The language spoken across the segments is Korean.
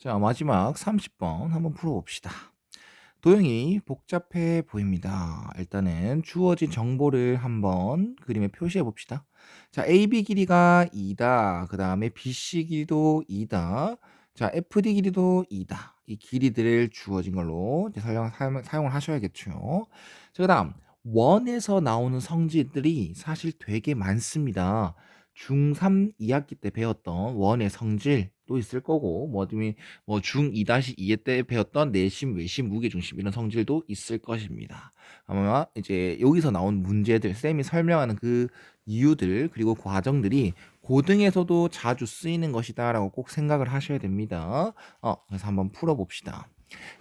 자, 마지막 30번 한번 풀어봅시다. 도형이 복잡해 보입니다. 일단은 주어진 정보를 한번 그림에 표시해 봅시다. 자, AB 길이가 2다. 그 다음에 BC 길이도 2다. 자, FD 길이도 2다. 이 길이들을 주어진 걸로 이제 사용을 하셔야겠죠. 자, 그 다음 원에서 나오는 성질들이 사실 되게 많습니다. 중3 2학기 때 배웠던 원의 성질도 있을 거고, 뭐 중2-2회 때 배웠던 내심, 외심, 무게중심 이런 성질도 있을 것입니다. 아마 이제 여기서 나온 문제들, 쌤이 설명하는 그 이유들 그리고 과정들이 고등에서도 자주 쓰이는 것이다라고 꼭 생각을 하셔야 됩니다. 그래서 한번 풀어봅시다.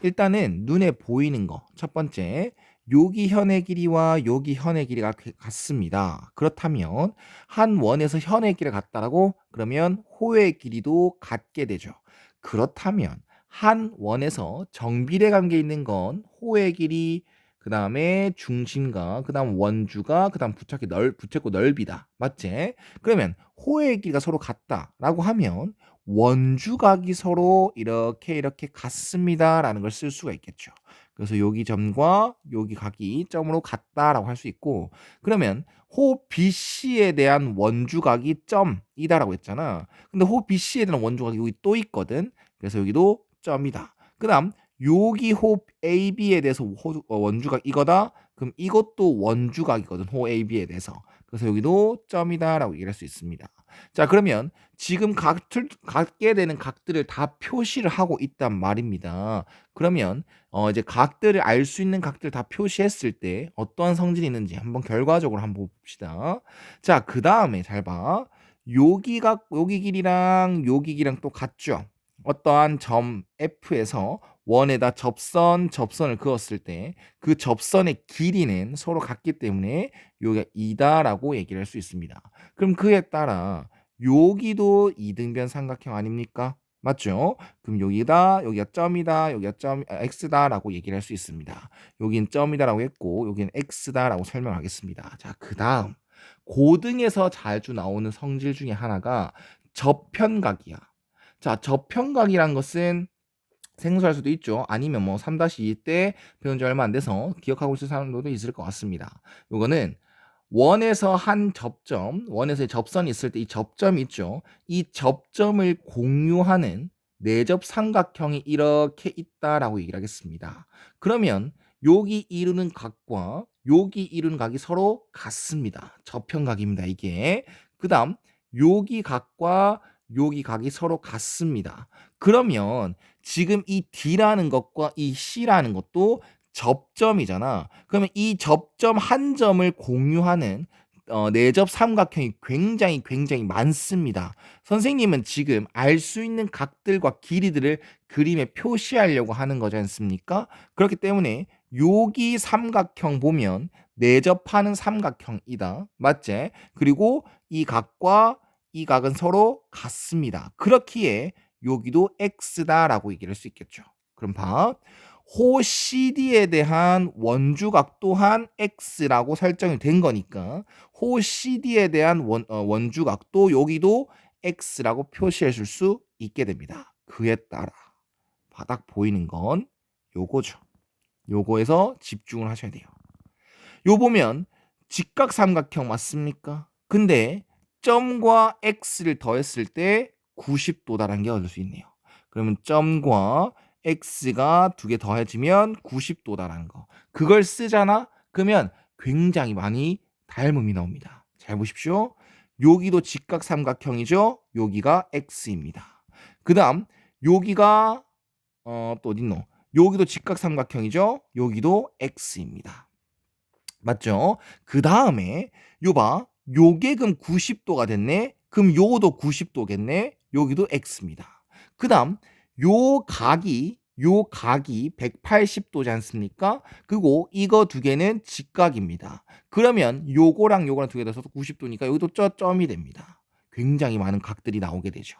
일단은 눈에 보이는 거 첫 번째, 여기 현의 길이와 여기 현의 길이가 같습니다. 그렇다면 한 원에서 현의 길이가 같다라고 그러면 호의 길이도 같게 되죠. 그렇다면 한 원에서 정비례 관계에 있는 건 호의 길이, 그 다음에 중심과 그 다음 원주가 그 다음 부채꼴 넓이다. 맞지? 그러면 호의 길이가 서로 같다라고 하면 원주각이 서로 이렇게 같습니다라는 걸 쓸 수가 있겠죠. 그래서 여기 점과 여기 각이 점으로 같다라고 할 수 있고, 그러면 호 BC에 대한 원주각이 점이다라고 했잖아. 근데 호 BC에 대한 원주각이 여기 또 있거든. 그래서 여기도 점이다. 그다음 여기 호 AB에 대해서 원주각 이거다. 그럼 이것도 원주각이거든. 호 AB에 대해서. 그래서 여기도 점이다라고 얘기할 수 있습니다. 자, 그러면 지금 갖게 되는 각들을 다 표시를 하고 있단 말입니다. 그러면 이제 각들을 알 수 있는 각들 다 표시했을 때 어떠한 성질이 있는지 한번 결과적으로 한번 봅시다. 자, 그 다음에 잘 봐. 여기 길이랑 여기 길이랑 또 같죠? 어떠한 점 F에서 원에다 접선을 그었을 때 그 접선의 길이는 서로 같기 때문에 여기가 2다라고 얘기를 할 수 있습니다. 그럼 그에 따라 여기도 이등변 삼각형 아닙니까? 맞죠? 그럼 여기가 점이다, 여기가 x다라고 얘기를 할 수 있습니다. 여긴 점이다라고 했고, 여기는 x다라고 설명하겠습니다. 자, 그 다음 고등에서 자주 나오는 성질 중에 하나가 저편각이야. 자, 저편각이란 것은 생소할 수도 있죠. 아니면 뭐 3-2 때 배운 지 얼마 안 돼서 기억하고 있을 사람들도 있을 것 같습니다. 이거는 원에서의 접선이 있을 때 이 접점이 있죠. 이 접점을 공유하는 내접 삼각형이 이렇게 있다라고 얘기를 하겠습니다. 그러면 여기 이루는 각과 여기 이루는 각이 서로 같습니다. 저편각입니다, 이게. 그다음 여기 각과 여기 각이 서로 같습니다. 그러면 지금 이 D라는 것과 이 C라는 것도 접점이잖아. 그러면 이 접점 한 점을 공유하는 내접 삼각형이 굉장히 많습니다. 선생님은 지금 알 수 있는 각들과 길이들을 그림에 표시하려고 하는 거지 않습니까? 그렇기 때문에 여기 삼각형 보면 내접하는 삼각형이다. 맞지? 그리고 이 각과 이 각은 서로 같습니다. 그렇기에 여기도 x다라고 얘기를 할 수 있겠죠. 그럼 봐. 호 CD에 대한 원주각 또한 x라고 설정이 된 거니까 호 CD에 대한 원주각도 여기도 x라고 표시해 줄 수 있게 됩니다. 그에 따라 바닥 보이는 건 요거죠. 요거에서 집중을 하셔야 돼요. 요 보면 직각삼각형 맞습니까? 근데 점과 x를 더했을 때 90도다라는 게 얻을 수 있네요. 그러면 점과 x가 두 개 더해지면 90도다라는 거. 그걸 쓰잖아? 그러면 굉장히 많이 닮음이 나옵니다. 잘 보십시오. 여기도 직각삼각형이죠? 여기가 x입니다. 그 다음 여기가 또 어딨노? 여기도 직각삼각형이죠? 여기도 x입니다. 맞죠? 그 다음에 요봐, 요게 그럼 90도가 됐네. 그럼 요도 90도겠네. 여기도 x입니다. 그 다음 요 각이 180도지 않습니까? 그리고 이거 두 개는 직각입니다. 그러면 요거랑 두 개 더해서 90도니까 여기도 점이 됩니다. 굉장히 많은 각들이 나오게 되죠.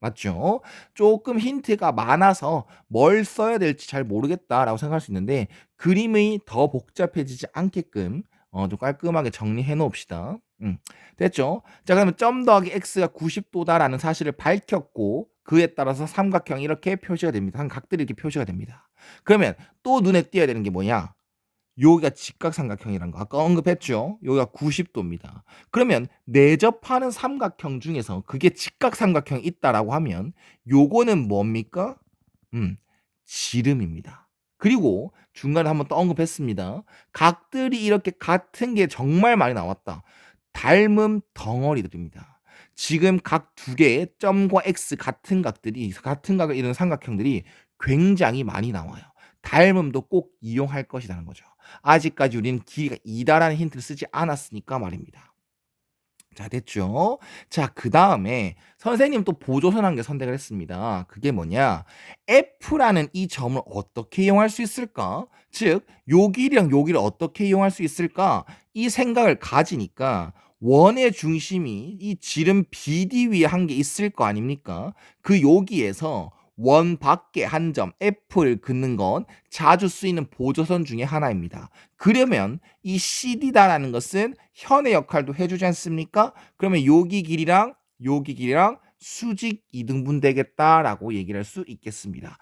맞죠? 조금 힌트가 많아서 뭘 써야 될지 잘 모르겠다라고 생각할 수 있는데 그림이 더 복잡해지지 않게끔 좀 깔끔하게 정리해 놓읍시다. 됐죠? 자, 그러면 점 더하기 x가 90도다라는 사실을 밝혔고 그에 따라서 삼각형이 이렇게 표시가 됩니다. 한 각들이 이렇게 표시가 됩니다. 그러면 또 눈에 띄어야 되는 게 뭐냐? 여기가 직각삼각형이라는 거 아까 언급했죠. 여기가 90도입니다. 그러면 내접하는 삼각형 중에서 그게 직각삼각형이 있다라고 하면 요거는 뭡니까? 지름입니다. 그리고 중간에 한번 또 언급했습니다. 각들이 이렇게 같은 게 정말 많이 나왔다. 닮은 덩어리들입니다. 지금 각 두 개의 점과 x 같은 각들이 같은 각을 이루는 삼각형들이 굉장히 많이 나와요. 닮음도 꼭 이용할 것이라는 거죠. 아직까지 우리는 길이가 2다라는 힌트를 쓰지 않았으니까 말입니다. 자, 됐죠? 자, 그 다음에 선생님 또 보조선 한 개 선택을 했습니다. 그게 뭐냐? F라는 이 점을 어떻게 이용할 수 있을까? 즉, 요 길이랑 요 길이를 어떻게 이용할 수 있을까? 이 생각을 가지니까 원의 중심이 이 지름 BD 위에 한 개 있을 거 아닙니까? 그 여기에서 원 밖에 한 점 F를 긋는 건 자주 쓰이는 보조선 중에 하나입니다. 그러면 이 CD다라는 것은 현의 역할도 해주지 않습니까? 그러면 여기 길이랑 수직 이등분 되겠다라고 얘기를 할 수 있겠습니다.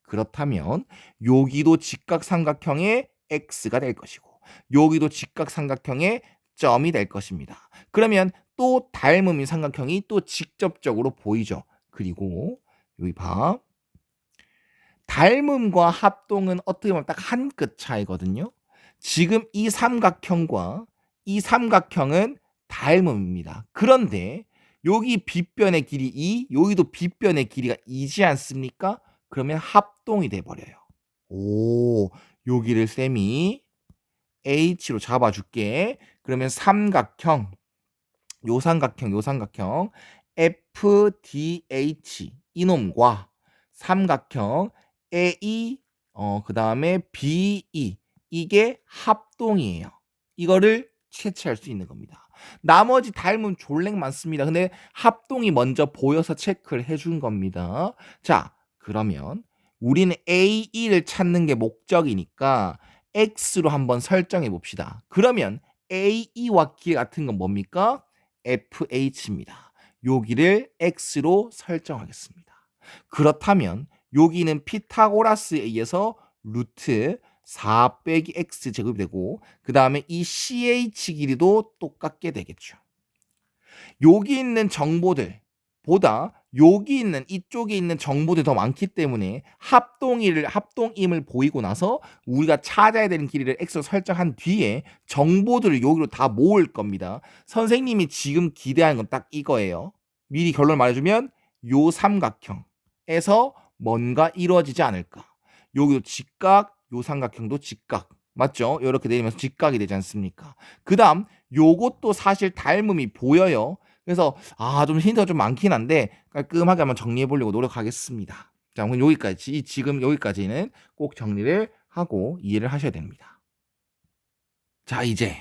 그렇다면 여기도 직각삼각형의 X가 될 것이고 여기도 직각삼각형의 점이 될 것입니다. 그러면 또 닮음인 삼각형이 또 직접적으로 보이죠. 그리고 여기 봐. 닮음과 합동은 어떻게 보면 딱 한 끗 차이거든요. 지금 이 삼각형과 이 삼각형은 닮음입니다. 그런데 여기 빗변의 길이 2, 여기도 빗변의 길이가 2지 않습니까? 그러면 합동이 돼 버려요. 오, 여기를 쌤이 H로 잡아줄게. 그러면 삼각형, 요 삼각형 FDH 이놈과 삼각형 AE 그 다음에 BE 이게 합동이에요. 이거를 채취할 수 있는 겁니다. 나머지 닮은 졸랭 많습니다. 근데 합동이 먼저 보여서 체크를 해준 겁니다. 자, 그러면 우리는 AE를 찾는 게 목적이니까 X로 한번 설정해 봅시다. 그러면 AE와 길 같은 건 뭡니까? FH입니다. 여기를 X로 설정하겠습니다. 그렇다면 여기는 피타고라스에 의해서 루트 4 빼기 X 제곱이 되고 그 다음에 이 CH 길이도 똑같게 되겠죠. 여기 있는 정보들보다 여기 있는 이쪽에 있는 정보들이 더 많기 때문에 합동임을 보이고 나서 우리가 찾아야 되는 길이를 X로 설정한 뒤에 정보들을 여기로 다 모을 겁니다. 선생님이 지금 기대하는 건 딱 이거예요. 미리 결론 말해주면 요 삼각형에서 뭔가 이루어지지 않을까. 여기도 직각, 요 삼각형도 직각. 맞죠? 이렇게 내리면서 직각이 되지 않습니까? 그 다음 요것도 사실 닮음이 보여요. 그래서 좀 힌트가 좀 많긴 한데 깔끔하게 한번 정리해 보려고 노력하겠습니다. 자, 그럼 여기까지 지금 여기까지는 꼭 정리를 하고 이해를 하셔야 됩니다. 자, 이제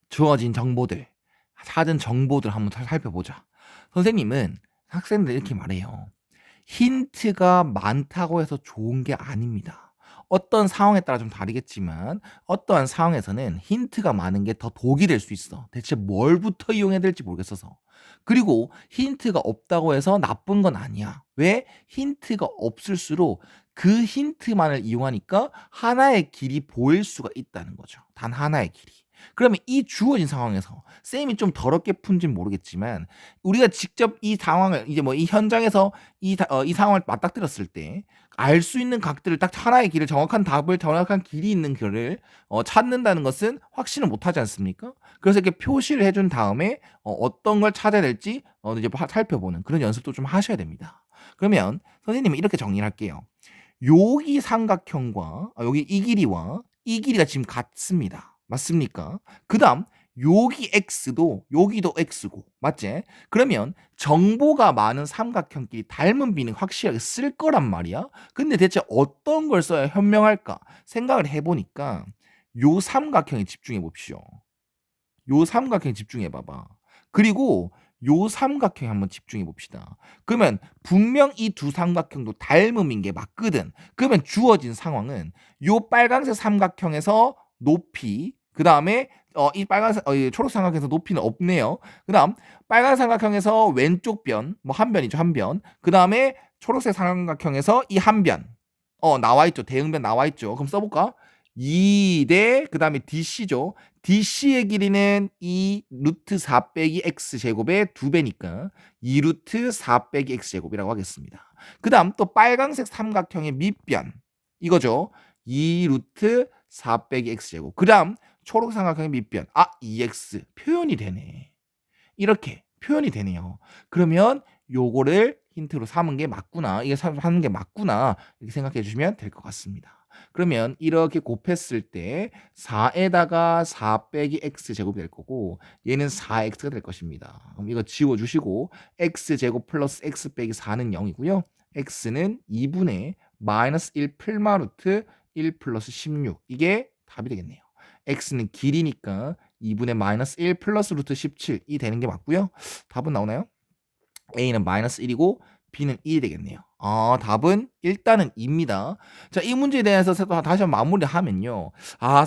주어진 정보들, 찾은 정보들 한번 살펴보자. 선생님은 학생들 이렇게 말해요. 힌트가 많다고 해서 좋은 게 아닙니다. 어떤 상황에 따라 좀 다르겠지만 어떠한 상황에서는 힌트가 많은 게 더 독이 될 수 있어. 대체 뭘부터 이용해야 될지 모르겠어서. 그리고 힌트가 없다고 해서 나쁜 건 아니야. 왜? 힌트가 없을수록 그 힌트만을 이용하니까 하나의 길이 보일 수가 있다는 거죠. 단 하나의 길이. 그러면 이 주어진 상황에서 쌤이 좀 더럽게 푼진 모르겠지만 우리가 직접 이 상황을 이제 뭐 이 현장에서 이 상황을 맞닥뜨렸을 때 알 수 있는 각들을 딱 하나의 길을 정확한 답을 정확한 길이 있는 길을 찾는다는 것은 확신을 못하지 않습니까? 그래서 이렇게 표시를 해준 다음에 어떤 걸 찾아야 될지 이제 살펴보는 그런 연습도 좀 하셔야 됩니다. 그러면 선생님이 이렇게 정리를 할게요. 여기 삼각형과 여기 이 길이와 이 길이가 지금 같습니다. 맞습니까? 그 다음 여기 X도 여기도 X고 맞지? 그러면 정보가 많은 삼각형끼리 닮은 비는 확실하게 쓸 거란 말이야. 근데 대체 어떤 걸 써야 현명할까 생각을 해보니까 요 삼각형에 집중해 봅시오. 요 삼각형에 집중해 봐봐. 그리고 요 삼각형에 한번 집중해 봅시다. 그러면 분명 이 두 삼각형도 닮음인 게 맞거든. 그러면 주어진 상황은 요 빨간색 삼각형에서 높이 그 다음에 이 이 초록 삼각형에서 높이는 없네요. 그다음 빨간 삼각형에서 왼쪽 변, 뭐 한 변이죠, 한 변. 그다음에 초록색 삼각형에서 이 한 변. 나와 있죠. 대응변 나와 있죠. 그럼 써볼까? 2 대 그다음에 DC죠. DC의 길이는 2 루트 4 빼기 x 제곱의 2배니까 2 루트 4 빼기 x 제곱이라고 하겠습니다. 그다음 또 빨강색 삼각형의 밑변 이거죠. 2 루트 4 빼기 x 제곱. 그다음 초록 삼각형의 밑변 2x 표현이 되네. 이렇게 표현이 되네요. 그러면 요거를 힌트로 삼은 게 맞구나. 이게 삼는 게 맞구나. 이렇게 생각해 주시면 될 것 같습니다. 그러면 이렇게 곱했을 때 4에다가 4 빼기 x 제곱이 될 거고 얘는 4x가 될 것입니다. 그럼 이거 지워 주시고 x 제곱 플러스 x 빼기 4는 0이고요. x는 2분의 마이너스 1 플마 루트 1 플러스 16 이게 답이 되겠네요. x는 길이니까 2분의 마이너스 1 플러스 루트 17이 되는 게 맞고요. 답은 나오나요? A는 마이너스 1이고 B는 1이 되겠네요. 답은 일단은 2입니다. 자, 이 문제에 대해서 다시 한번 마무리하면요.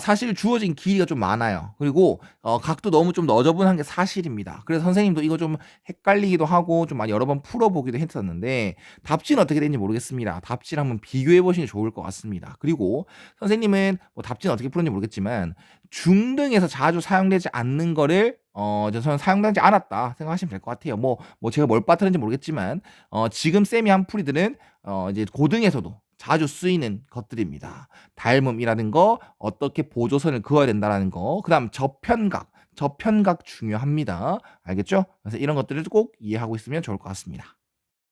사실 주어진 길이가 좀 많아요. 그리고 각도 너무 좀 너저분한 게 사실입니다. 그래서 선생님도 이거 좀 헷갈리기도 하고 좀 많이 여러 번 풀어보기도 했었는데 답지는 어떻게 되는지 모르겠습니다. 답지를 한번 비교해 보시는 게 좋을 것 같습니다. 그리고 선생님은 뭐 답지는 어떻게 풀었는지 모르겠지만 중등에서 자주 사용되지 않는 거를 저는 사용되지 않았다 생각하시면 될 것 같아요. 뭐 제가 뭘 빠뜨렸는지 모르겠지만 지금 쌤이 한 풀이들은 이제 고등에서도 자주 쓰이는 것들입니다. 닮음이라는 거, 어떻게 보조선을 그어야 된다라는 거, 그다음 저편각 중요합니다. 알겠죠? 그래서 이런 것들을 꼭 이해하고 있으면 좋을 것 같습니다.